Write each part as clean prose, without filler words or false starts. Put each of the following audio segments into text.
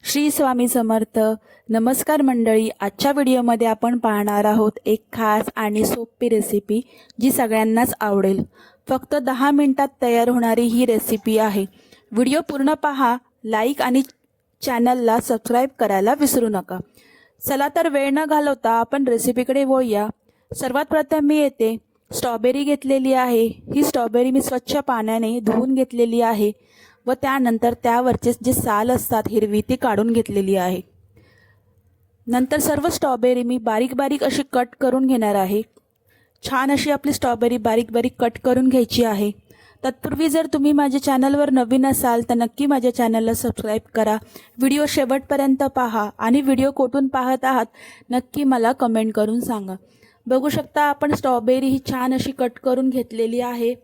श्री स्वामी समर्थ. नमस्कार मंडळी. आजच्या व्हिडिओमध्ये आपण पाहणार आहोत एक खास आणि सोपी रेसिपी जी सगळ्यांनाच आवडेल. फक्त 10 मिनिटात तयार होणारी ही रेसिपी आहे. व्हिडिओ पूर्ण पहा, लाईक आणि चॅनलला सबस्क्राईब करायला विसरू नका. चला तर वेळ न घालवता आपण रेसिपीकडे वळूया. सर्वात प्रथम मी येथे स्ट्रॉबेरी घेतलेली आहे. ही स्ट्रॉबेरी मी स्वच्छ पाण्याने धुवून घेतलेली आहे व त्यानंतर त्यावरचे जे साल असतात हिरवी ती काढून घेतलेली आहे. नंतर सर्व स्ट्रॉबेरी मी बारीक बारीक अशी कट करून घेणार आहे. छान अशी आपली स्ट्रॉबेरी बारीक बारीक कट करून घ्यायची आहे. तत्पूर्वी जर तुम्ही माझ्या चॅनलवर नवीन असाल तर नक्की माझ्या चॅनलला सबस्क्राईब करा. व्हिडिओ शेवटपर्यंत पहा आणि व्हिडिओ कुठून पाहत आहात नक्की मला कमेंट करून सांगा. बघू शकता आपण स्ट्रॉबेरी ही छान अशी कट करून घेतलेली आहे.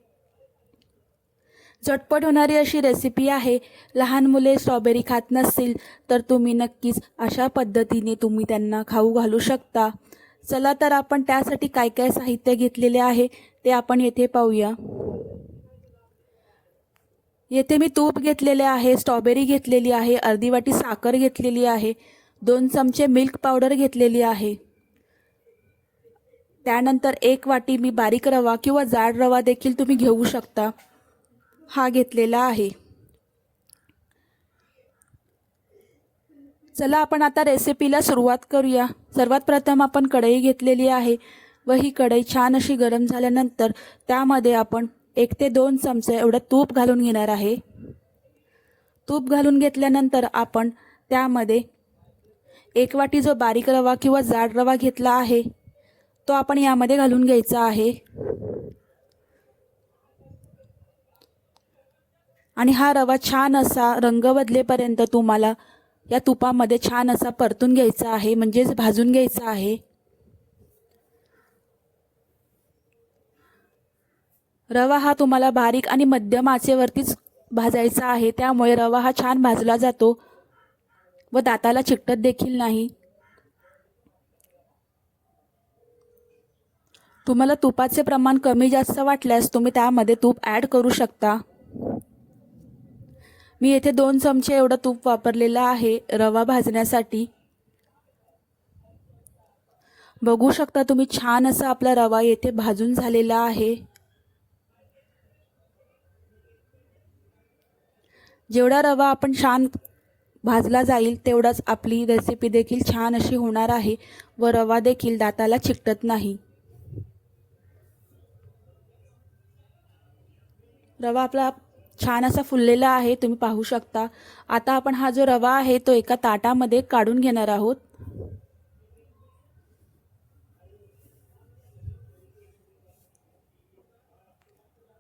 झटपट होणारी अशी रेसिपी आहे. लहान मुले स्ट्रॉबेरी खात नसतील तर तुम्ही नक्कीच अशा पद्धतीने तुम्ही त्यांना खाऊ घालू शकता. चला तर आपण त्यासाठी काय काय साहित्य घेतलेले आहे ते आपण येथे पाहूया. येथे मी तूप घेतलेले आहे, स्ट्रॉबेरी घेतलेली आहे, अर्धी वाटी साखर घेतलेली आहे, 2 चमचे मिल्क पावडर घेतलेली आहे. त्यानंतर 1 वाटी मी बारीक रवा किंवा जाड रवा देखील तुम्ही घेऊ शकता, हा घेतलेला आहे. चला आपण आता रेसिपीला सुरुवात करूया. सर्वात प्रथम आपण कढई घेतलेली आहे व ही कढई छान अशी गरम झाल्यानंतर त्यामध्ये आपण 1 ते 2 चमचे एवढं तूप घालून घेणार आहे. तूप घालून घेतल्यानंतर आपण त्यामध्ये 1 वाटी जो बारीक रवा किंवा जाड रवा घेतला आहे तो आपण यामध्ये घालून घ्यायचा आहे. आणि हा रवा छान असा रंग बदलेपर्यंत तुम्हाला या तुपामध्ये छान असा परतून घ्यायचा आहे, म्हणजेच भाजून घ्यायचा आहे. रवा हा तुम्हाला बारीक आणि मध्यम आचेवरतीच भाजायचा आहे, त्यामुळे रवा हा छान भाजला जातो व दाताला चिकटत देखील नाही. तुम्हाला तुपाचे प्रमाण कमी जास्त वाटल्यास तुम्ही त्यामध्ये तूप ॲड करू शकता. मी येथे 2 चमचे एवढं तूप वापरलेलं आहे रवा भाजण्यासाठी. बघू शकता तुम्ही छान असा आपला रवा येथे भाजून झालेला आहे. जेवढा रवा आपण छान भाजला जाईल तेवढाच आपली रेसिपी देखील छान अशी होणार आहे व रवा देखील दाताला चिकटत नाही. रवा आपला छान असा फुललेला आहे, तुम्ही पाहू शकता. आता आपण हा जो रवा आहे तो एका ताटामध्ये काढून घेणार आहोत.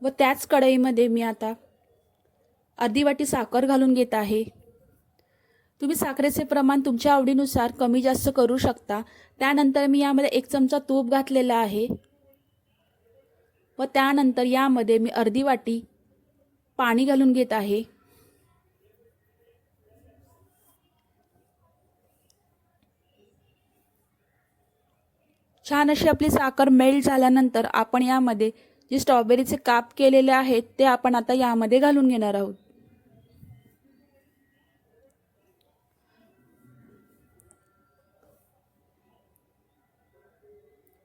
व त्याच कढईमध्ये मी आता अर्धी वाटी साखर घालून घेत आहे. तुम्ही साखरेचे प्रमाण तुमच्या आवडीनुसार कमी जास्त करू शकता. त्यानंतर मी यामध्ये 1 चमचा तूप घातलेला आहे व त्यानंतर यामध्ये मी अर्धी वाटी पाणी घालून घेत आहे. छान अशी आपली साखर मेल्ट झाल्यानंतर आपण यामध्ये जे स्ट्रॉबेरीचे काप केलेले आहेत ते आपण आता यामध्ये घालून घेणार आहोत.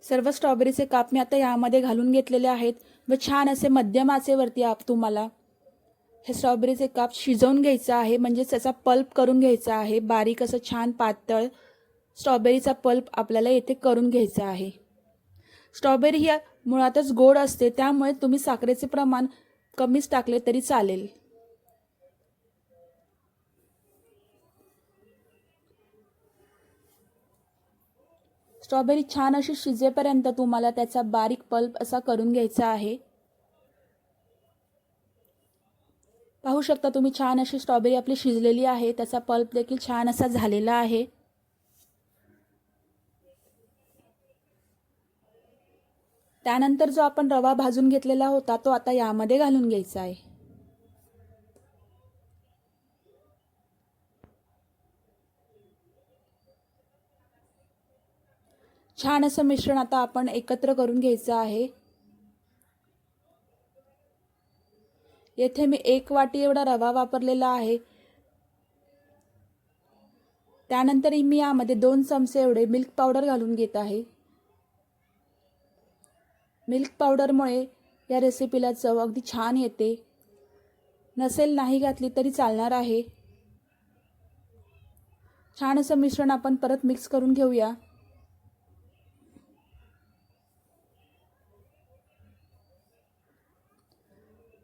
सर्व स्ट्रॉबेरीचे काप मी आता यामध्ये घालून घेतलेले आहेत व छान असे मध्यम आचेवरती तुम्हाला हे स्ट्रॉबेरीचे काप शिजवून घ्यायचं आहे, म्हणजे त्याचा पल्प करून घ्यायचा आहे. बारीक असं छान पातळ स्ट्रॉबेरीचा पल्प आपल्याला येथे करून घ्यायचा आहे. स्ट्रॉबेरी ही मुळातच गोड असते, त्यामुळे तुम्ही साखरेचे प्रमाण कमीच टाकले तरी चालेल. स्ट्रॉबेरी छान अशी शिजेपर्यंत तुम्हाला त्याचा बारीक पल्प असा करून घ्यायचा आहे. पाहू शकता तुम्ही छान अशी स्ट्रॉबेरी आपली शिजलेली आहे, त्याचा पल्प देखील छान असा झालेला आहे. त्यानंतर जो आपण रवा भाजून घेतलेला होता तो आता यामध्ये घालून घ्यायचा आहे. छान असं मिश्रण आता आपण एकत्र करून घ्यायचं आहे. येथे मी 1 वाटी एवढा रवा वापरलेला आहे. त्यानंतर मी यामध्ये 2 चमचे एवढे मिल्क पावडर घालून घेत आहे। मिल्क पावडरमुळे या रेसिपीला चव अगदी छान येते। नसेल नाही घातली तरी चालणार आहे। छान असं मिश्रण आपण परत मिक्स करून घेऊया।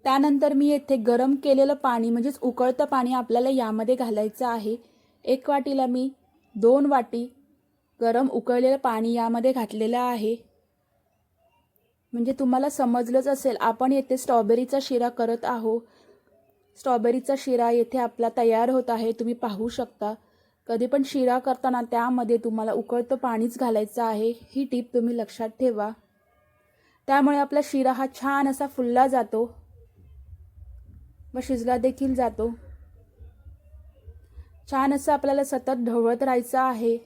त्यानंतर मी येथे गरम केलेलं पाणी म्हणजेच उकळतं पाणी आपल्याला यामध्ये घालायचं आहे। 1 वाटीला मी 2 वाटी गरम उकळलेलं पाणी यामध्ये घातलेलं आहे। म्हणजे तुम्हाला समजलंच असेल, आपण येथे स्ट्रॉबेरीचा शिरा करत आहोत। स्ट्रॉबेरीचा शिरा येथे आपला तयार होत आहे, तुम्ही पाहू शकता। कधी पण शिरा करताना त्यामध्ये तुम्हाला उकळतं पाणीच घालायचं आहे, ही टीप तुम्ही लक्षात ठेवा। त्यामुळे आपला शिरा हा छान असा फुलला जातो व शिजला देखील जातो। छान असं आपल्याला सतत ढवळत राहायचं आहे।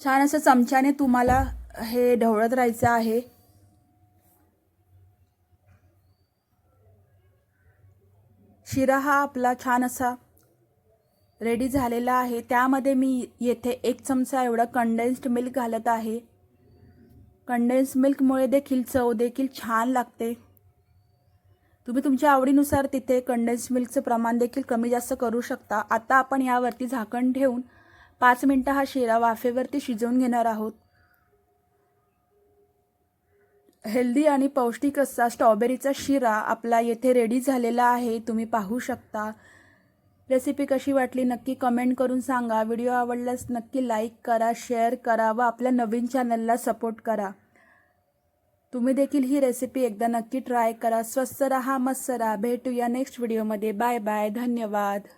छान असं चमच्याने तुम्हाला हे ढवळत राहायचं आहे। शिरा हा आपला छान असा रेडी झालेला आहे। त्यामध्ये मी येथे 1 चमचा एवढा कंडेन्स्ड मिल्क घालत आहे। कंडेन्स्ड मिल्कमुळे देखील चव देखील छान लागते। तुम्ही तुमच्या आवडीनुसार तिथे कंडेन्स्ड मिल्कचं प्रमाण देखील कमी जास्त करू शकता। आता आपण यावरती झाकण ठेवून 5 मिनिटं हा शिरा वाफेवरती शिजवून घेणार आहोत। हेल्दी आणि पौष्टिक असा स्ट्रॉबेरीचा शिरा आपला येथे रेडी झालेला आहे, तुम्ही पाहू शकता। रेसिपी कशी वाटली नक्की कमेंट करून सांगा। व्हिडिओ आवडल्यास नक्की लाईक करा, शेअर करा व आपल्या नवीन चॅनलला सपोर्ट करा। तुम्ही देखील ही रेसिपी एकदा नक्की ट्राय करा। स्वस्थ रहा, मस्त रहा। भेटूया नेक्स्ट व्हिडिओमध्ये। बाय बाय, धन्यवाद।